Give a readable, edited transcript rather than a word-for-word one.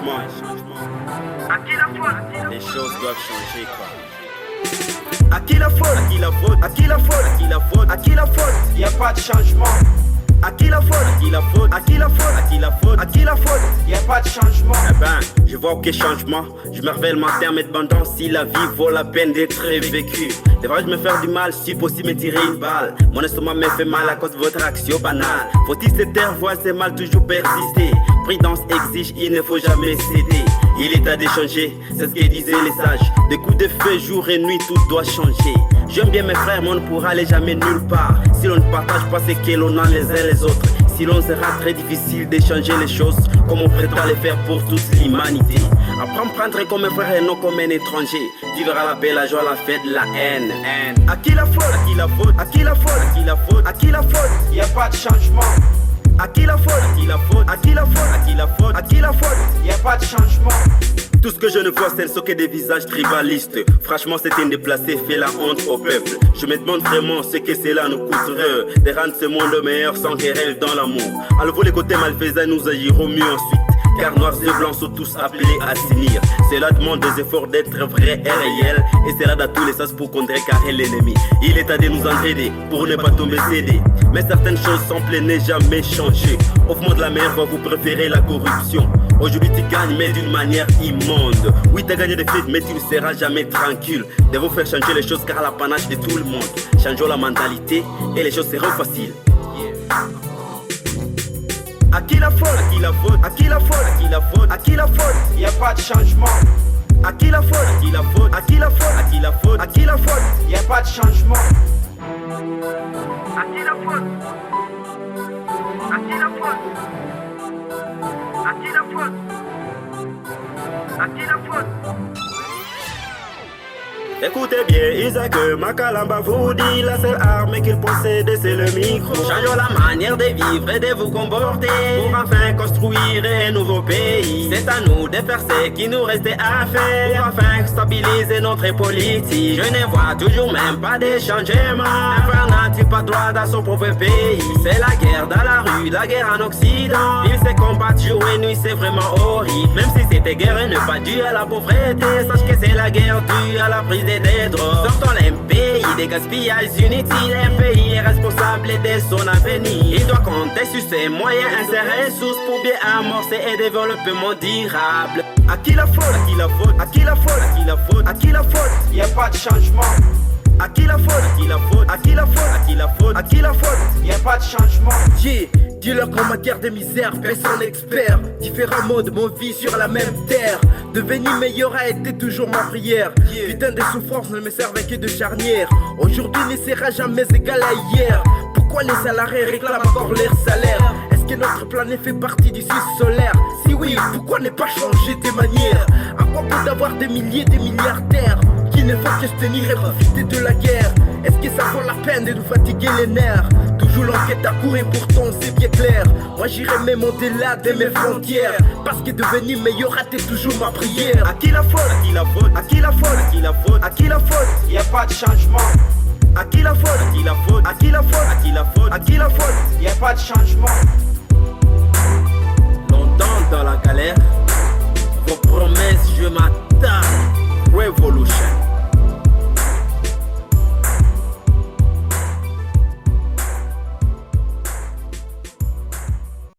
changement. À qui la faute? Les choses doivent changer quoi. À qui la faute? À qui la faute? À qui la faute? À qui la faute? À qui la faute? Y a pas de changement. À qui la faute? À qui la faute? À qui la faute? À qui la faute? À qui la faute? Y a pas de changement. Eh ben, je vois aucun changement. Je me révèle matin me demandant si la vie vaut la peine d'être vécue. Devrais-je me faire du mal, si possible me tirer une balle? Mon estomac me fait mal à cause de votre action banale. Faut-il se taire, voir ces mal toujours persister? Prudence exige, il ne faut jamais céder. Il est temps d'échanger, c'est ce que disaient les sages. Des coups de feu, jour et nuit, tout doit changer. J'aime bien mes frères, mais on ne pourra aller jamais nulle part si l'on ne partage pas ce que l'on a les uns les autres. Sinon sera très difficile d'échanger les choses comme on prétend les faire pour toute l'humanité. Apprends à prendre comme un frère et non comme un étranger. Vivre à la paix, la joie, la fête, la haine. À qui la faute? À qui la faute? À qui la faute? À qui la faute? À qui la faute? Y a pas de changement. À qui la faute? À qui la faute? À qui la faute? À qui la faute? À qui la faute? Y a pas de changement. Tout ce que je ne vois, c'est le socket des visages tribalistes. Franchement, c'est un déplacé, fait la honte au peuple. Je me demande vraiment ce que cela nous coûterait de rendre ce monde meilleur sans querelle dans l'amour. À nouveau, les côtés malfaisants, nous agirons mieux ensuite. Car noirs et blancs sont tous appelés à s'unir. Cela demande des efforts d'être vrai et réel. Et cela dans tous les sens pour contrecarrer l'ennemi. Il est temps de nous entraider pour ne pas tomber cédé. Mais certaines choses semblent ne jamais changer. Au fond de la mer, vous préférez la corruption. Aujourd'hui tu gagnes mais d'une manière immonde. Oui t'as gagné des fêtes mais tu ne seras jamais tranquille. Devons faire changer les choses car l'apanage de tout le monde. Changeons la mentalité et les choses seront faciles. À qui la faute? À qui la faute? À qui la faute? À qui la faute? À qui la faute? Y a pas de changement. À qui la faute? À qui la faute? À qui la faute? À qui la faute? À qui la faute? Y a pas de changement. À qui la faute? À qui la faute? À qui la faute? À qui la faute? Écoutez bien, Isaac Makalamba vous dit la seule arme qu'il possède c'est le micro. Changeons la manière de vivre et de vous comporter pour enfin construire un nouveau pays. C'est à nous de faire ce qui nous reste à faire pour enfin stabiliser notre politique. Je ne vois toujours même pas de changement. Un frère n'a-t-il pas droit dans son propre pays? C'est la guerre dans la rue, la guerre en Occident. Ils se combattent jour et nuit, c'est vraiment horrible. Même si cette guerre n'est pas due à la pauvreté, sache que c'est la guerre due à la prise des drogues. Sortons un pays des gaspillages inutiles. Un pays est responsable de son avenir. Il doit compter sur ses moyens et ses ressources pour bien amorcer un développement durable. À qui la faute? À qui la faute? À qui la faute? À qui la faute? À qui la faute? Y a pas de changement. À qui la faute? À qui la faute? À qui la faute? À qui la faute? À qui la faute? Y a pas de changement. Dis-leur qu'en matière de misère, personne expert. Différents modes, mon vie sur la même terre. Devenir meilleur a été toujours ma prière. Putain de souffrance ne me servait que de charnière. Aujourd'hui ne sera jamais égal à hier. Pourquoi les salariés réclament encore leur salaire? Est-ce que notre planète fait partie du système solaire? Si oui, pourquoi ne pas changer de manière? À quoi peut d'avoir des milliers de milliardaires qui ne font que se tenir et profiter de la guerre? Est-ce que ça vaut la peine de nous fatiguer les nerfs? Toujours l'enquête à courir, pourtant c'est bien clair. Moi j'irai même au-delà de mes frontières, parce que devenir meilleur a été toujours ma prière. À qui la faute? À qui la faute? À qui la faute? À qui la faute? À qui la faute? Y a pas de changement. À qui la faute? À qui la faute? À qui la faute? À qui la faute? À qui la faute? Y a pas de changement. Longtemps dans la galère, vos promesses je m'attends. Revolution.